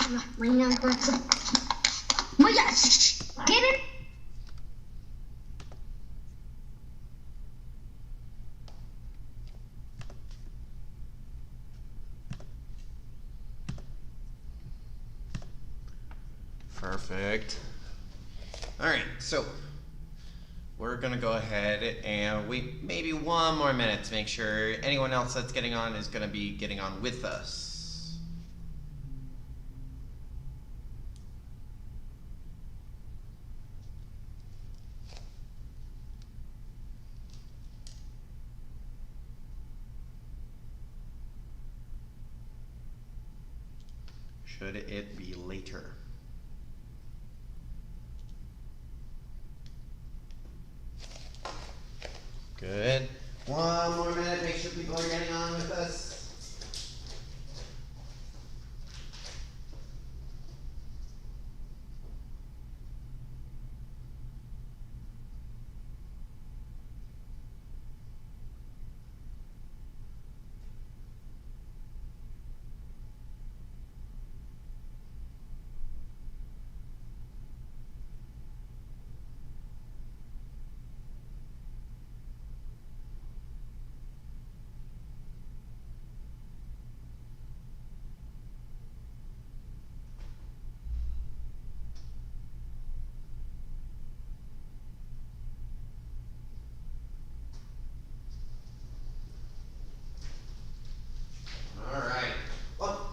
Get it? Perfect. All right, so we're gonna go ahead and wait maybe 1 more minute to make sure anyone else that's getting on is gonna be getting on with us. Should it be later? Good. 1 more minute, make sure people are getting on with us.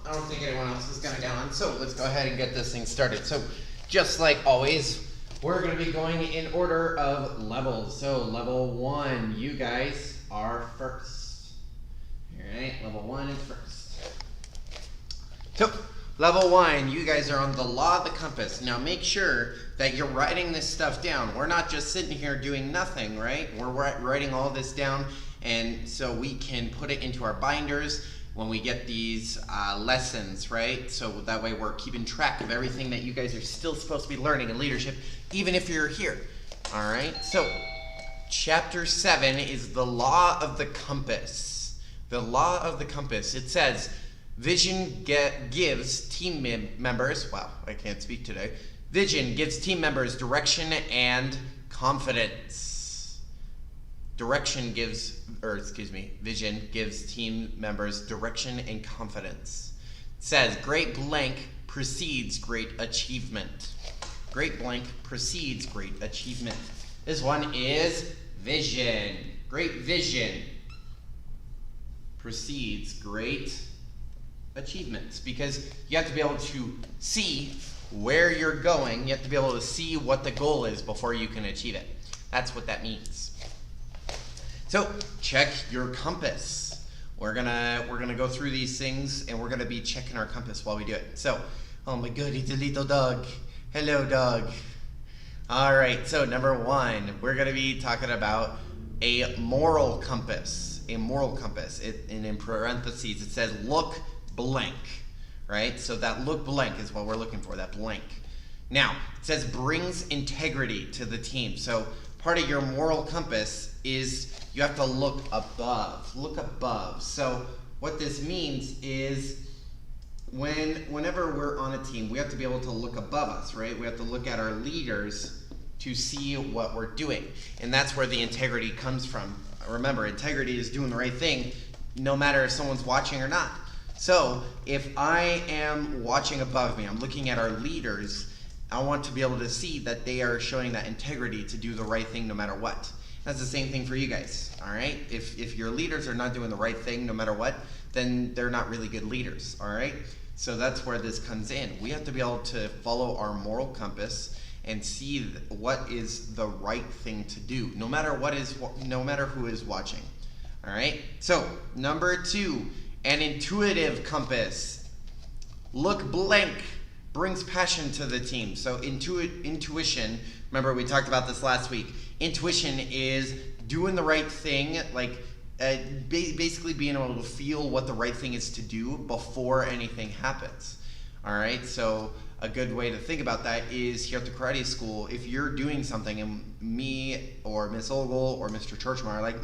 I don't think anyone else is gonna get on, so let's go ahead and get this thing started. So, just like always, we're gonna be going in order of levels. So, level 1, you guys are first. Alright, level 1 is first. So, level 1, you guys are on the law of the compass. Now, make sure that you're writing this stuff down. We're not just sitting here doing nothing, right? We're writing all this down, and so we can put it into our binders when we get these lessons, right? So that way we're keeping track of everything that you guys are still supposed to be learning in leadership, even if you're here, all right? So chapter 7 is the law of the compass. The law of the compass. It says, vision gives team members, wow, I can't speak today. Vision gives team members direction and confidence. Vision gives team members direction and confidence. It says, great blank precedes great achievement. Great blank precedes great achievement. This one is vision. Great vision precedes great achievements, because you have to be able to see where you're going. You have to be able to see what the goal is before you can achieve it. That's what that means. So check your compass. We're gonna go through these things, and we're gonna be checking our compass while we do it. So, oh my god, it's a little dog. Hello, dog. All right, so number 1, we're gonna be talking about a moral compass. A moral compass. And in parentheses, it says look blank, right? So that look blank is what we're looking for, that blank. Now, it says brings integrity to the team. So part of your moral compass is you have to look above. Look above. So what this means is whenever we're on a team, we have to be able to look above us, right? We have to look at our leaders to see what we're doing. And that's where the integrity comes from. Remember, integrity is doing the right thing no matter if someone's watching or not. So if I am watching above me, I'm looking at our leaders, I want to be able to see that they are showing that integrity to do the right thing no matter what. That's the same thing for you guys, all right? If your leaders are not doing the right thing no matter what, then they're not really good leaders, all right? So that's where this comes in. We have to be able to follow our moral compass and see what is the right thing to do, no matter who is watching, all right? So number 2, an intuitive compass. Look blank brings passion to the team. So intuition, remember we talked about this last week. Intuition is doing the right thing, like basically being able to feel what the right thing is to do before anything happens. All right, so a good way to think about that is here at the karate school, if you're doing something and me or Miss Ogle or Mr. Churchmar are like,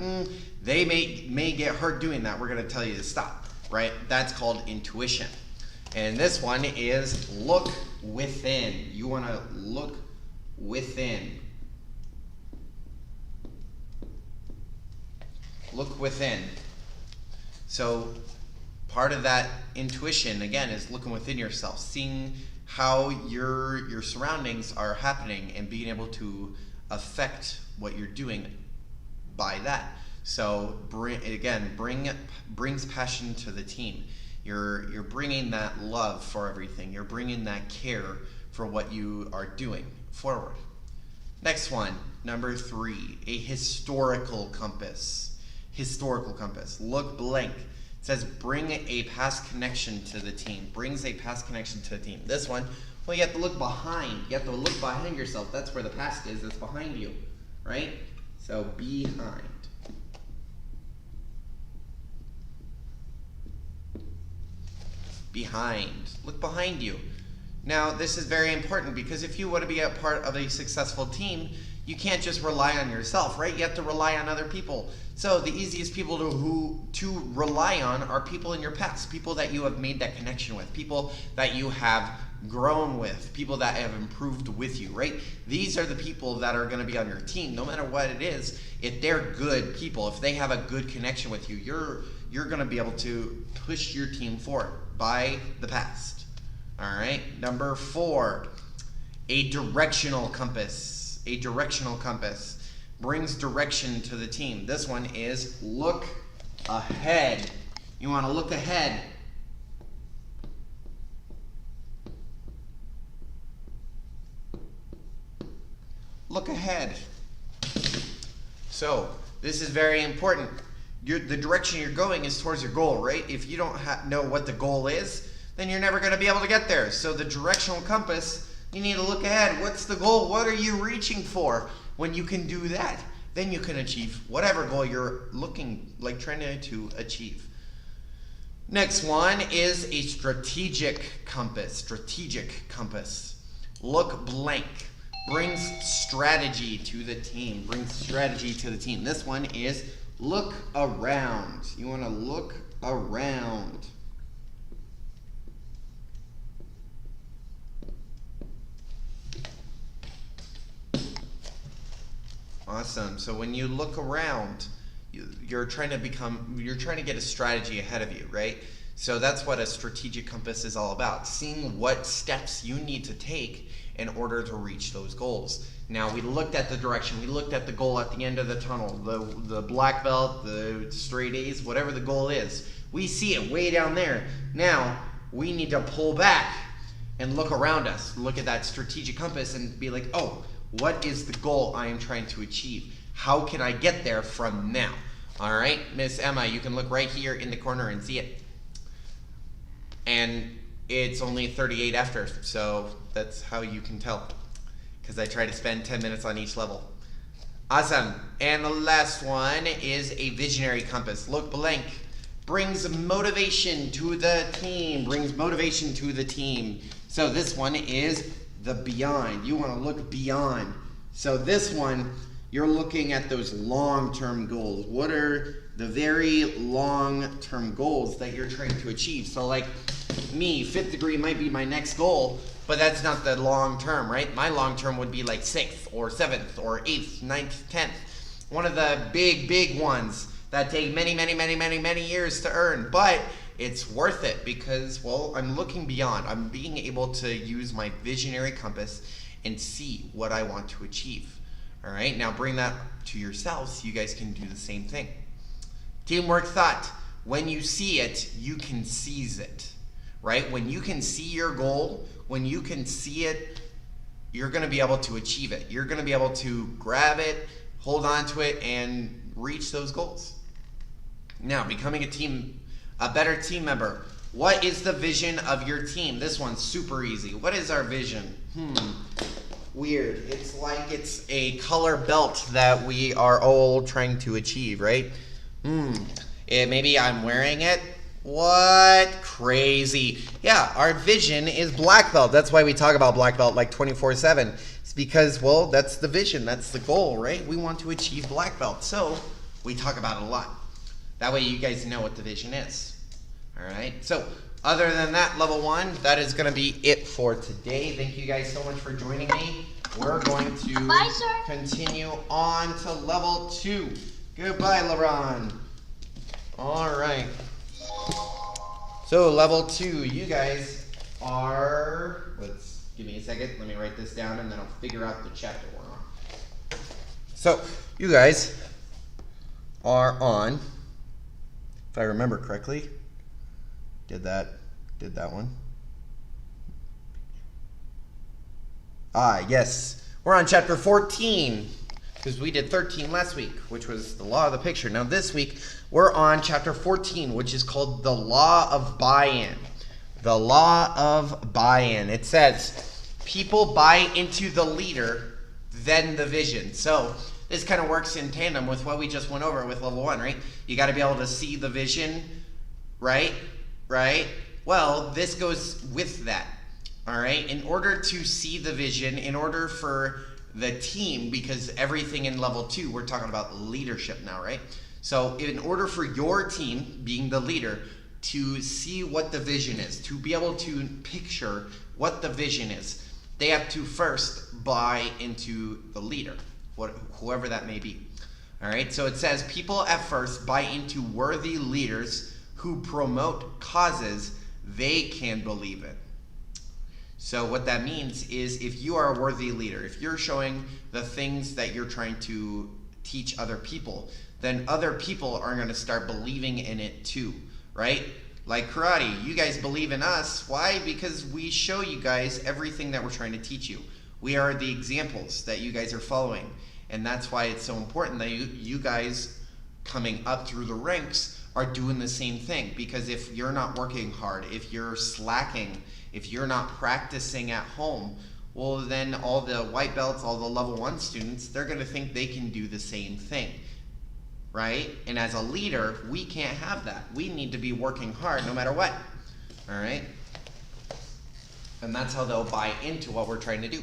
they may get hurt doing that, we're gonna tell you to stop, right? That's called intuition. And this one is look within. You want to look within. Look within. So part of that intuition, again, is looking within yourself, seeing how your surroundings are happening and being able to affect what you're doing by that. So brings passion to the team. You're bringing that love for everything. You're bringing that care for what you are doing forward. Next one, number 3, a historical compass. Historical compass. Look blank. It says bring a past connection to the team. Brings a past connection to the team. This one, well, you have to look behind. You have to look behind yourself. That's where the past is. It's behind you, right? So behind. Behind. Look behind you. Now, this is very important because if you want to be a part of a successful team, you can't just rely on yourself, right? You have to rely on other people. So the easiest people to rely on are people in your past, people that you have made that connection with, people that you have grown with, people that have improved with you, right? These are the people that are going to be on your team, no matter what it is. If they're good people, if they have a good connection with you, you're going to be able to push your team forward by the past. All right, number 4, a directional compass. A directional compass brings direction to the team. This one is look ahead. You want to look ahead. Look ahead. So this is very important. The direction you're going is towards your goal, right? If you don't know what the goal is, then you're never going to be able to get there. So the directional compass, you need to look ahead. What's the goal? What are you reaching for? When you can do that, then you can achieve whatever goal you're trying to achieve. Next one is a strategic compass. Strategic compass. Look blank. Brings strategy to the team. Brings strategy to the team. This one is look around. You want to look around. Awesome. So when you look around, you're trying to get a strategy ahead of you, right? So that's what a strategic compass is all about, seeing what steps you need to take in order to reach those goals. Now, we looked at the direction, we looked at the goal at the end of the tunnel, the black belt, the straight A's, whatever the goal is. We see it way down there. Now, we need to pull back and look around us, look at that strategic compass and be like, oh, what is the goal I am trying to achieve? How can I get there from now? All right, Miss Emma, you can look right here in the corner and see it. And it's only 38 after, so that's how you can tell, because I try to spend 10 minutes on each level. Awesome. And the last one is a visionary compass. Look blank. Brings motivation to the team. Brings motivation to the team. So this one is the beyond. You want to look beyond. So this one, you're looking at those long-term goals. What are the very long-term goals that you're trying to achieve? So like me, 5th degree might be my next goal, but that's not the long-term, right? My long-term would be like 6th or 7th or 8th, 9th, 10th. One of the big ones that take many years to earn, but it's worth it because, well, I'm looking beyond. I'm being able to use my visionary compass and see what I want to achieve. All right, now bring that to yourselves so you guys can do the same thing. Teamwork thought. When you see it, you can seize it, right? When you can see your goal, when you can see it, you're going to be able to achieve it. You're going to be able to grab it, hold on to it, and reach those goals. Now, becoming a better team member. What is the vision of your team? This one's super easy. What is our vision? Weird. It's like it's a color belt that we are all trying to achieve, right? Maybe I'm wearing it. What? Crazy. Yeah, our vision is black belt. That's why we talk about black belt like 24/7. It's because, well, that's the vision. That's the goal, right? We want to achieve black belt. So we talk about it a lot. That way you guys know what the vision is. All right? So Other than that, level 1, that is going to be it for today. Thank you guys so much for joining me. We're going to continue on to level 2. Goodbye, LeBron. All right. So level 2, you guys are, give me a second. Let me write this down and then I'll figure out the chapter we're on. So you guys are on, if I remember correctly, did that one. Yes, we're on chapter 14 because we did 13 last week, which was the law of the picture. Now this week we're on chapter 14, which is called the law of buy-in. The law of buy-in. It says people buy into the leader, then the vision. So this kind of works in tandem with what we just went over with level 1, right? You got to be able to see the vision, right? Right? Well, this goes with that, all right? In order to see the vision, in order for the team, because everything in level 2, we're talking about leadership now, right? So in order for your team, being the leader, to see what the vision is, to be able to picture what the vision is, they have to first buy into the leader, whoever that may be. All right, so it says people at first buy into worthy leaders who promote causes they can believe in. So what that means is if you are a worthy leader, if you're showing the things that you're trying to teach other people, then other people are going to start believing in it too, right? Like karate, you guys believe in us. Why? Because we show you guys everything that we're trying to teach you. We are the examples that you guys are following. And that's why it's so important that you guys coming up through the ranks are doing the same thing. Because if you're not working hard, if you're slacking, if you're not practicing at home, well then all the white belts, all the level 1 students, they're going to think they can do the same thing, right? And as a leader, we can't have that. We need to be working hard no matter what, all right? And that's how they'll buy into what we're trying to do.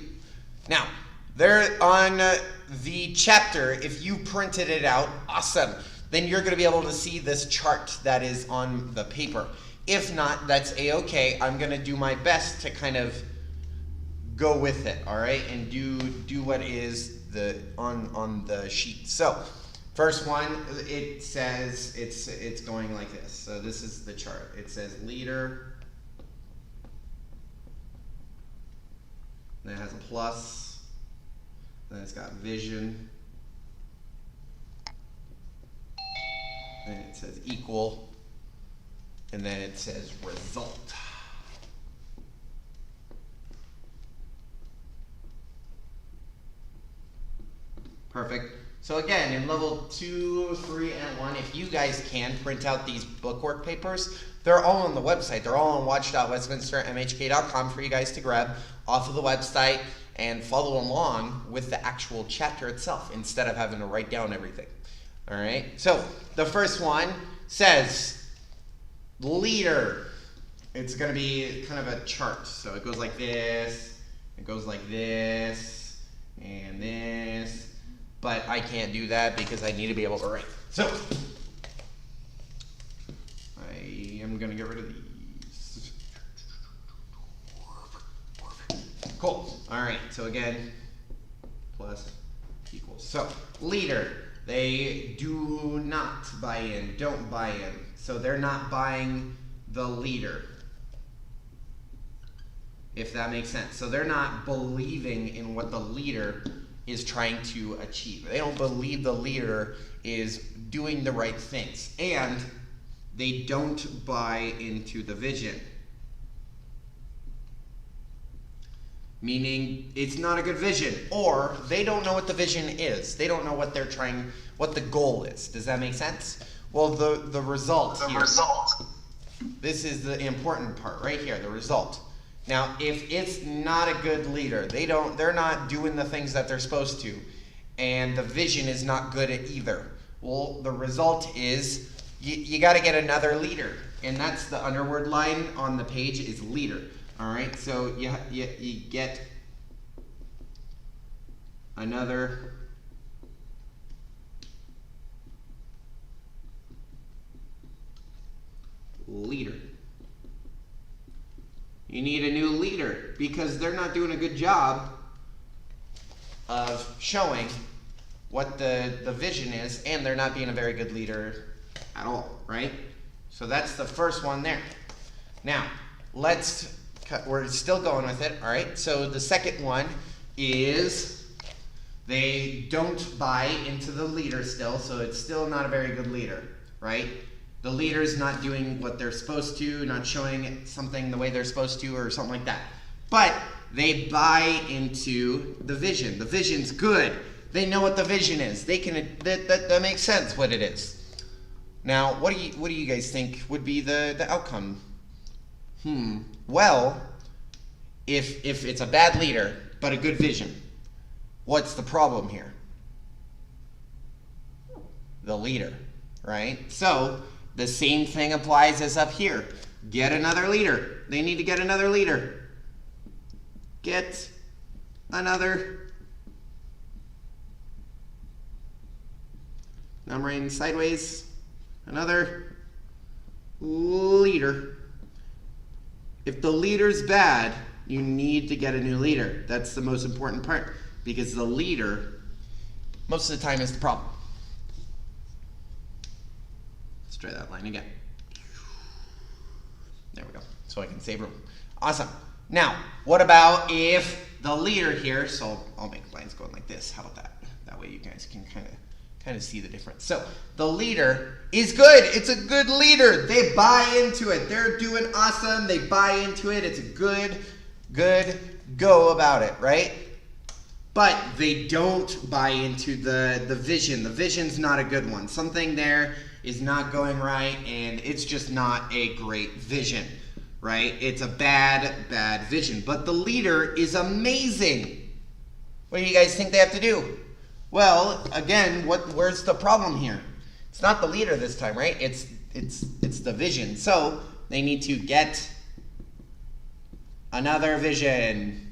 Now, there on the chapter, if you printed it out, awesome. Then you're going to be able to see this chart that is on the paper. If not, that's a-okay. I'm going to do my best to kind of go with it, all right, and do what is on the sheet. So, first one, it says it's going like this. So this is the chart. It says leader. Then it has a plus. Then it's got vision. Then it says equal. And then it says result. Perfect. So again, in level 2, 3, and 1, if you guys can print out these bookwork papers, they're all on the website. They're all on watch.westminstermhk.com for you guys to grab off of the website and follow along with the actual chapter itself instead of having to write down everything. All right. So the first one says leader. It's going to be kind of a chart. So it goes like this, it goes like this, and this. But I can't do that because I need to be able to write. So I am going to get rid of these. Cool. All right. So again, plus equals. So leader, they do not buy in, don't buy in. So they're not buying the leader, if that makes sense. So they're not believing in what the leader is trying to achieve. They don't believe the leader is doing the right things. And they don't buy into the vision. Meaning it's not a good vision, or they don't know what the vision is. They don't know what they're trying, what the goal is. Does that make sense? Well, the result here. This is the important part right here, the result. Now, if it's not a good leader, they're not doing the things that they're supposed to, and the vision is not good at either. Well, the result is you got to get another leader, and that's the underword line on the page is leader. All right, so you get another leader. You need a new leader because they're not doing a good job of showing what the vision is, and they're not being a very good leader at all, right? So that's the first one there. Now, we're still going with it, all right? So the second one is they don't buy into the leader still, so it's still not a very good leader, right? The leader's not doing what they're supposed to, not showing something the way they're supposed to, or something like that. But they buy into the vision. The vision's good. They know what the vision is. They can that makes sense what it is. Now, what do you guys think would be the outcome? Well, if it's a bad leader but a good vision, what's the problem here? The leader, right? So the same thing applies as up here. Get another leader. They need to get another leader. Get another. Now I'm writing sideways. Another leader. If the leader's bad, you need to get a new leader. That's the most important part, because the leader, most of the time, is the problem. Let's try that line again. There we go. So I can save room. Awesome. Now, what about if the leader here, so I'll make lines going like this. How about that? That way you guys can kind of see the difference. So the leader is good. It's a good leader. They buy into it. They're doing awesome. They buy into it. It's a good go about it, right? But they don't buy into the vision. The vision's not a good one. Something there is not going right, and it's just not a great vision, right? It's a bad vision. But the leader is amazing. What do you guys think they have to do? Well, again, where's the problem here? It's not the leader this time, right? It's the vision. So they need to get another vision.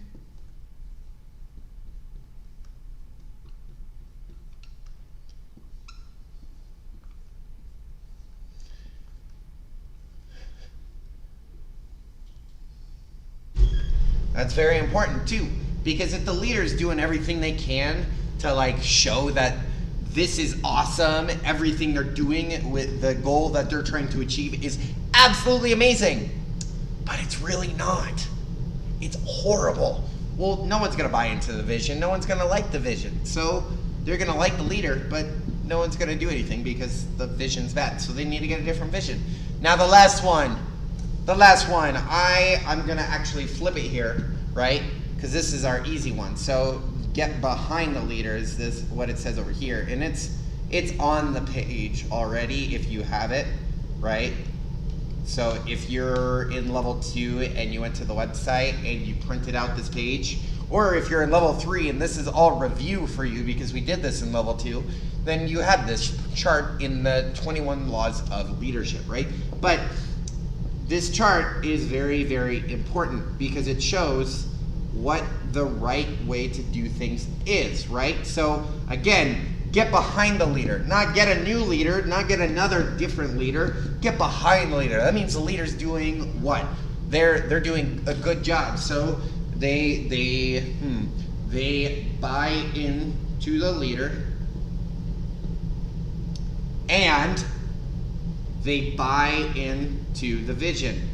That's very important too, because if the leader's doing everything they can to like show that this is awesome, everything they're doing with the goal that they're trying to achieve is absolutely amazing, but it's really not. It's horrible. Well, no one's gonna buy into the vision. No one's gonna like the vision. So they're gonna like the leader, but no one's gonna do anything because the vision's bad. So they need to get a different vision. Now the last one. I'm gonna actually flip it here, right? Because this is our easy one. So get behind the leader is this what it says over here, and it's on the page already if you have it, right? So if you're in level 2 and you went to the website and you printed out this page, or if you're in level 3 and this is all review for you because we did this in level 2, then you have this chart in the 21 laws of leadership, right? But this chart is very, very important because it shows what the right way to do things is, right? So again, get behind the leader, not get a new leader, not get another different leader, get behind the leader. That means the leader's doing what? They're doing a good job. So they buy into the leader and they buy into the vision.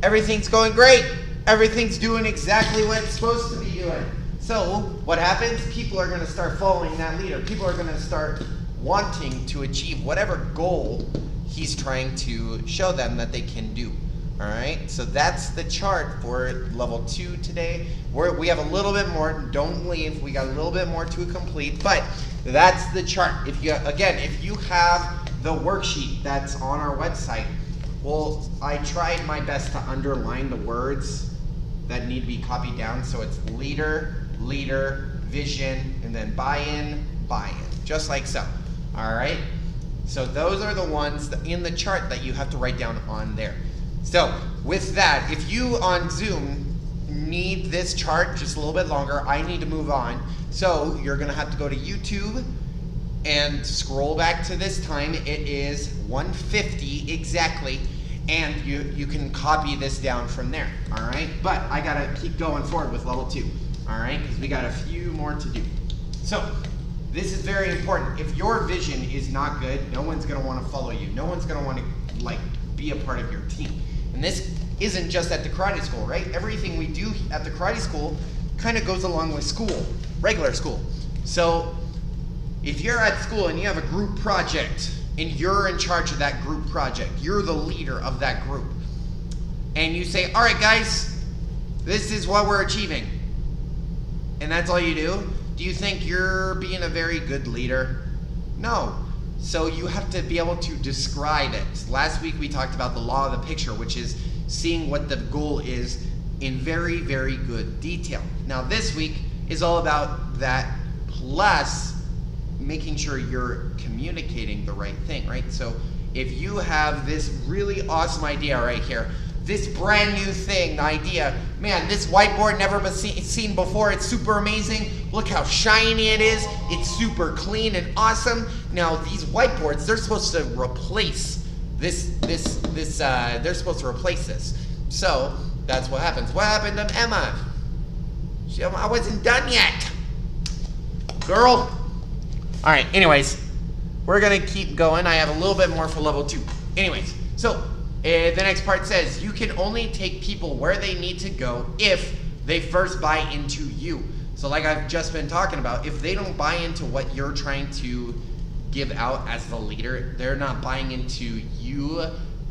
Everything's going great. Everything's doing exactly what it's supposed to be doing. So what happens? People are going to start following that leader. People are going to start wanting to achieve whatever goal he's trying to show them that they can do. All right, so that's the chart for level 2 today. We have a little bit more. Don't leave. We got a little bit more to complete, but that's the chart. If you have the worksheet that's on our website, well, I tried my best to underline the words that need to be copied down. So it's leader, vision, and then buy-in, just like so. All right. So those are the ones in the chart that you have to write down on there. So with that, if you on Zoom need this chart just a little bit longer, I need to move on. So you're gonna have to go to YouTube and scroll back to this time. It is 1:50 exactly. And you can copy this down from there, all right? But I gotta keep going forward with level 2, all right? Because we got a few more to do. So this is very important. If your vision is not good, no one's gonna wanna follow you. No one's gonna wanna be a part of your team. And this isn't just at the karate school, right? Everything we do at the karate school kind of goes along with school, regular school. So if you're at school and you have a group project and you're in charge of that group project, you're the leader of that group, and you say, all right guys, this is what we're achieving, and that's all you do you think you're being a very good leader? No. So you have to be able to describe it. Last week we talked about the law of the picture, which is seeing what the goal is in very, very good detail. Now this week is all about that, plus making sure you're communicating the right thing, right? So if you have this really awesome idea right here, this brand new thing, the idea, man, this whiteboard never been seen before, it's super amazing, look how shiny it is, it's super clean and awesome. Now these whiteboards, they're supposed to replace they're supposed to replace this. So that's what happens. What happened to Emma? I wasn't done yet. Girl. All right, anyways, we're gonna keep going. I have a little bit more for level 2. Anyways, so the next part says, you can only take people where they need to go if they first buy into you. So like I've just been talking about, if they don't buy into what you're trying to give out as the leader, they're not buying into you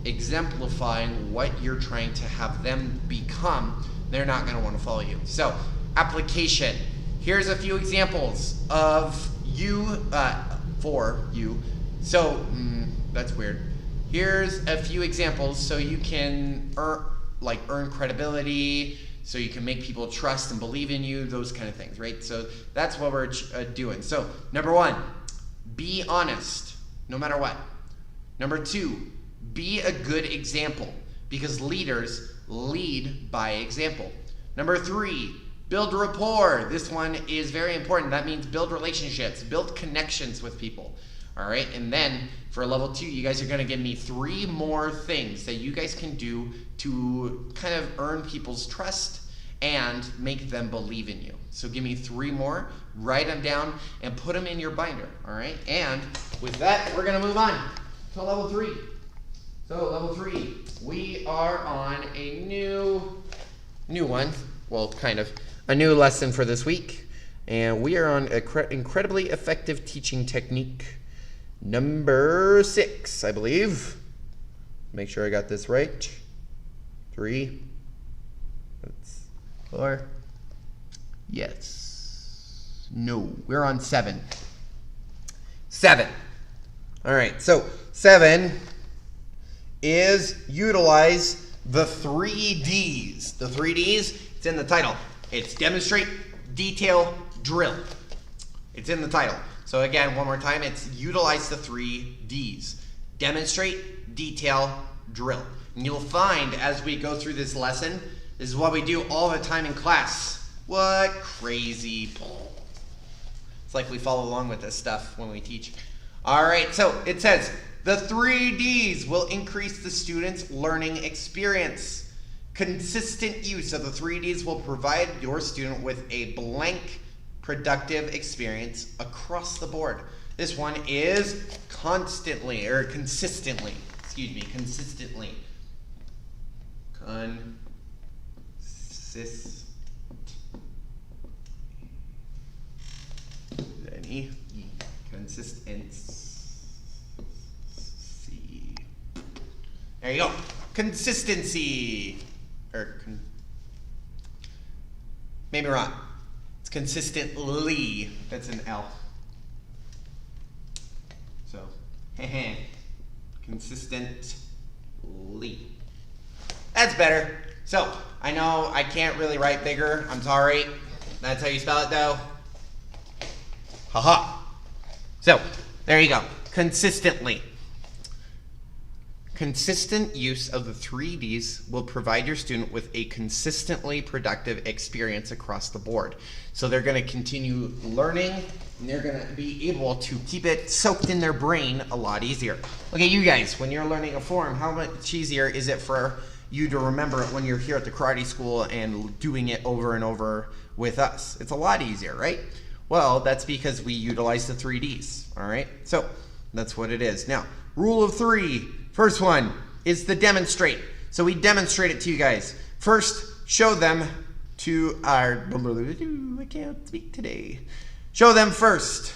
exemplifying what you're trying to have them become, they're not gonna wanna follow you. So, application. Here's a few examples of you, for you. So, that's weird. Here's a few examples so you can earn credibility, so you can make people trust and believe in you, those kind of things, right? So that's what we're doing. So number 1, be honest, no matter what. Number 2, be a good example, because leaders lead by example. Number 3, build rapport. This one is very important. That means build relationships, build connections with people. All right, and then for level 2, you guys are gonna give me 3 more things that you guys can do to kind of earn people's trust and make them believe in you. So give me 3 more, write them down, and put them in your binder, all right? And with that, we're gonna move on to level 3. So level 3, we are on a new one, well, kind of, a new lesson for this week. And we are on incredibly effective teaching technique. Number 6, I believe. Make sure I got this right. 3. That's 4. Yes. No, we're on 7. 7. All right, so 7 is utilize the 3 Ds. The 3 Ds, it's in the title. It's demonstrate, detail, drill. It's in the title. So again, one more time, it's utilize the 3 Ds. Demonstrate, detail, drill. And you'll find as we go through this lesson, this is what we do all the time in class. What crazy. It's like we follow along with this stuff when we teach. All right, so it says, the 3 Ds will increase the student's learning experience. Consistent use of the 3 Ds will provide your student with a blank, productive experience across the board. This one is consistently. Consistently. Consistency. There you go. Consistency. Maybe wrong. It's consistently. That's an L. So, consistently. That's better. So, I know I can't really write bigger. I'm sorry. That's how you spell it, though. Haha. So, there you go. Consistently. Consistent use of the 3Ds will provide your student with a consistently productive experience across the board. So they're going to continue learning, and they're going to be able to keep it soaked in their brain a lot easier. Look at you guys, when you're learning a form, how much easier is it for you to remember it when you're here at the karate school and doing it over and over with us? It's a lot easier, right? Well, that's because we utilize the 3Ds, all right? So that's what it is. Now, rule of 3. First one is the demonstrate. So we demonstrate it to you guys. First, show them to our, I can't speak today. Show them first.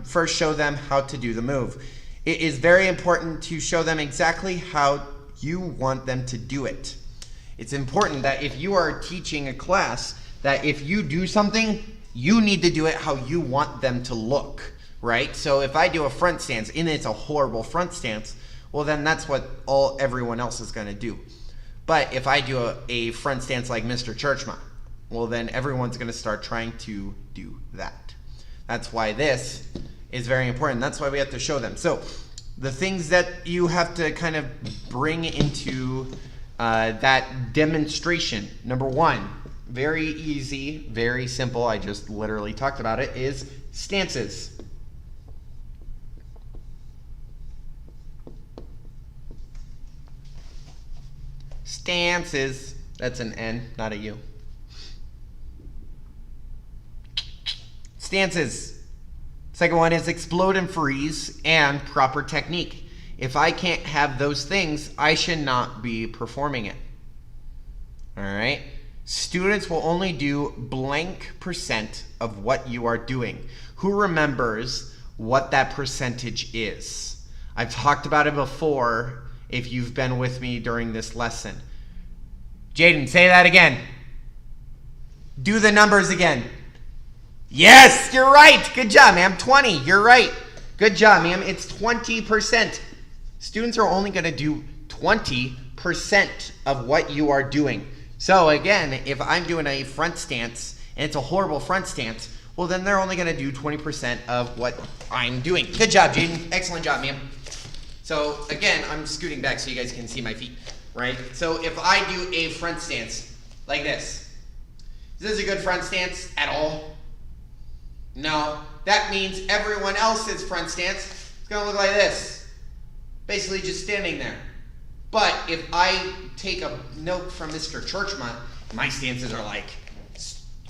First show them how to do the move. It is very important to show them exactly how you want them to do it. It's important that if you are teaching a class, that if you do something, you need to do it how you want them to look. Right? So if I do a front stance and it's a horrible front stance, well then that's what everyone else is going to do. But if I do a front stance like Mr. Churchma, well then everyone's going to start trying to do that. That's why this is very important. That's why we have to show them. So the things that you have to kind of bring into that demonstration. Number 1, very easy, very simple, I just literally talked about it, is stances. Stances. That's an N, not a U. Stances. Second one is explode and freeze and proper technique. If I can't have those things, I should not be performing it. All right? Students will only do blank % of what you are doing. Who remembers what that percentage is? I've talked about it before if you've been with me during this lesson. Jaden, say that again. Do the numbers again. Yes, you're right. Good job, ma'am. 20, you're right. Good job, ma'am. It's 20%. Students are only going to do 20% of what you are doing. So again, if I'm doing a front stance and it's a horrible front stance, well then they're only going to do 20% of what I'm doing. Good job, Jaden. Excellent job, ma'am. So again, I'm scooting back so you guys can see my feet, right? So if I do a front stance like this, is this a good front stance at all? No. That means everyone else's front stance is going to look like this. Basically just standing there. But if I take a note from Mr. Churchma, my stances are like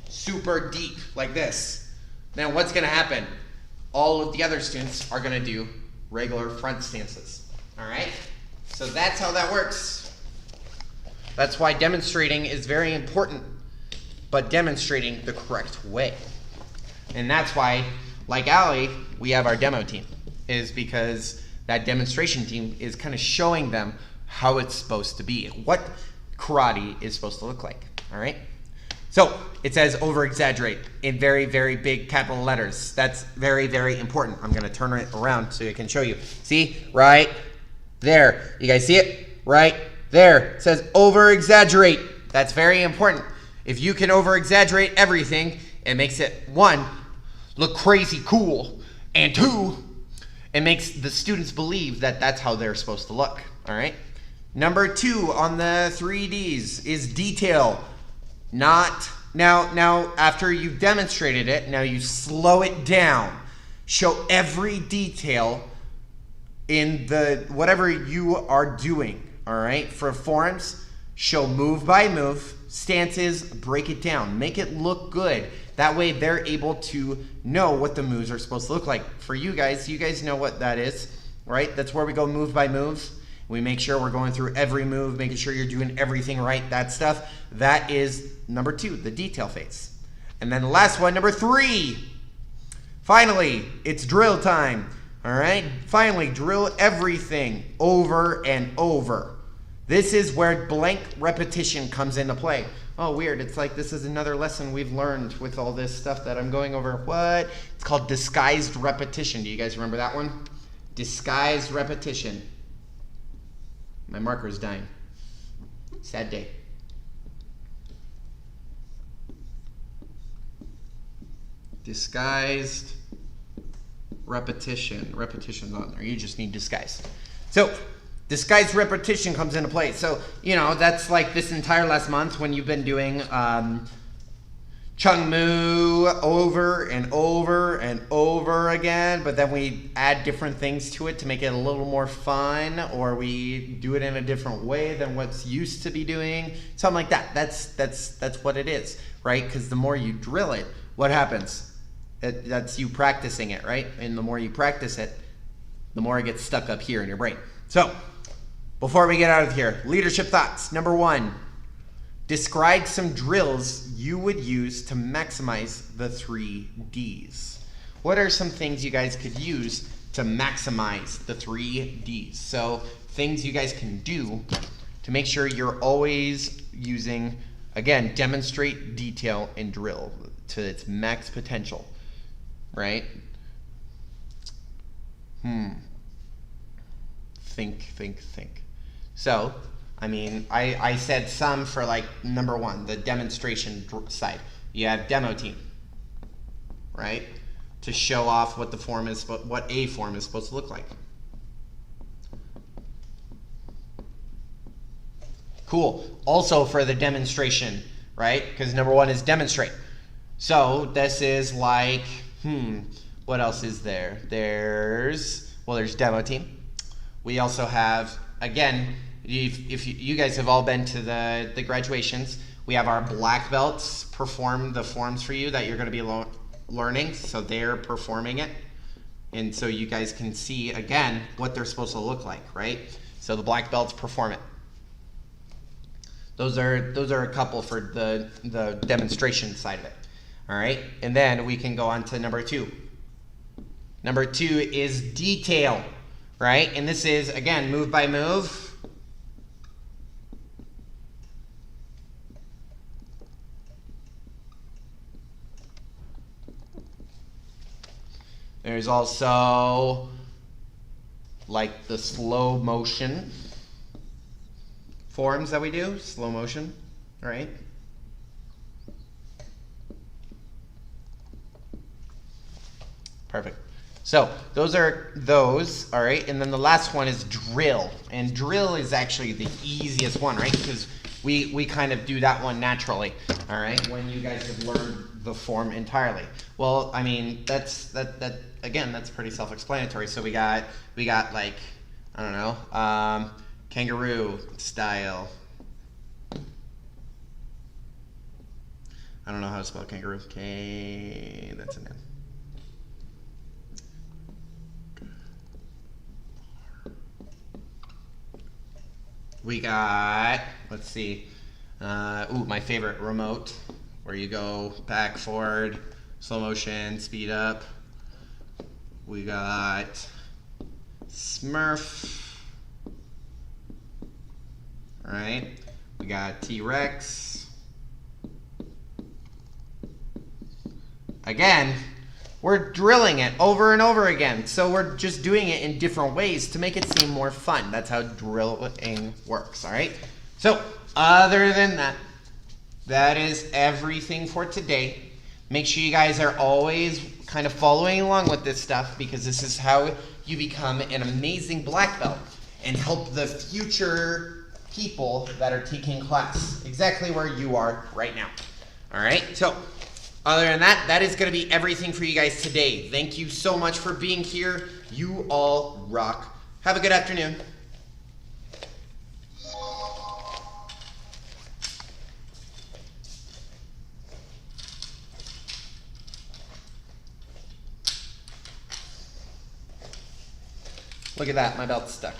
super deep like this. Then what's going to happen? All of the other students are going to do regular front stances. All right? So that's how that works. That's why demonstrating is very important, but demonstrating the correct way. And that's why, like Allie, we have our demo team, is because that demonstration team is kind of showing them how it's supposed to be, what karate is supposed to look like. All right? So it says over-exaggerate in very, very big capital letters. That's very, very important. I'm going to turn it around so I can show you. See? Right there. You guys see it? Right there. It says over-exaggerate. That's very important. If you can over-exaggerate everything, it makes it, 1, look crazy cool, and 2, it makes the students believe that that's how they're supposed to look. All right? Number 2 on the 3Ds is detail. Not now after you've demonstrated it, now you slow it down. Show every detail in the whatever you are doing. All right? For forms, show move by move, stances, break it down, make it look good. That way they're able to know what the moves are supposed to look like. For you guys know what that is, right? That's where we go move by move. We make sure we're going through every move, making sure you're doing everything right, that stuff. That is number 2, the detail phase. And then the last one, number 3. Finally, it's drill time. All right? Finally, drill everything over and over. This is where blank repetition comes into play. Oh, weird. It's like this is another lesson we've learned with all this stuff that I'm going over. What? It's called disguised repetition. Do you guys remember that one? Disguised repetition. My marker's dying. Sad day. Disguised repetition. Repetition's on there. You just need disguise. So Disguised repetition comes into play. So, you know, that's like this entire last month when you've been doing Chung Mu over and over and over again, but then we add different things to it to make it a little more fun, or we do it in a different way than what's used to be doing. Something like that. That's what it is, right? Because the more you drill it, what happens? That's you practicing it, right? And the more you practice it, the more it gets stuck up here in your brain. So, before we get out of here, leadership thoughts. Number 1, describe some drills you would use to maximize the 3 Ds. What are some things you guys could use to maximize the 3 Ds? So, things you guys can do to make sure you're always using, again, demonstrate, detail, and drill to its max potential, right? Think. So, I mean, I said some for like number 1, the demonstration side. You have demo team, right? To show off what the form is, what a form is supposed to look like. Cool. Also for the demonstration, right? Because number 1 is demonstrate. So this is like, what else is there? There's demo team. We also have, again, if you guys have all been to the graduations, we have our black belts perform the forms for you that you're going to be learning. So they're performing it. And so you guys can see, again, what they're supposed to look like, right? So the black belts perform it. Those are a couple for the demonstration side of it. All right, and then we can go on to number 2. Number 2 is detail, right? And this is, again, move by move. There's also like the slow motion forms that we do, slow motion, right? Perfect. So those are those, all right? And then the last one is drill. And drill is actually the easiest one, right? Because we kind of do that one naturally, all right? When you guys have learned the form entirely. Well, I mean, that again, that's pretty self-explanatory. So we got like, I don't know, kangaroo style. I don't know how to spell kangaroo. That's an N. We got, let's see, my favorite, remote, where you go back, forward, slow motion, speed up. We got Smurf, all right? We got T-Rex. Again, we're drilling it over and over again. So we're just doing it in different ways to make it seem more fun. That's how drilling works, all right? So other than that, that is everything for today. Make sure you guys are always kind of following along with this stuff, because this is how you become an amazing black belt and help the future people that are taking class exactly where you are right now. All right, so other than that, that is going to be everything for you guys today. Thank you so much for being here. You all rock. Have a good afternoon. Look at that, my belt's stuck.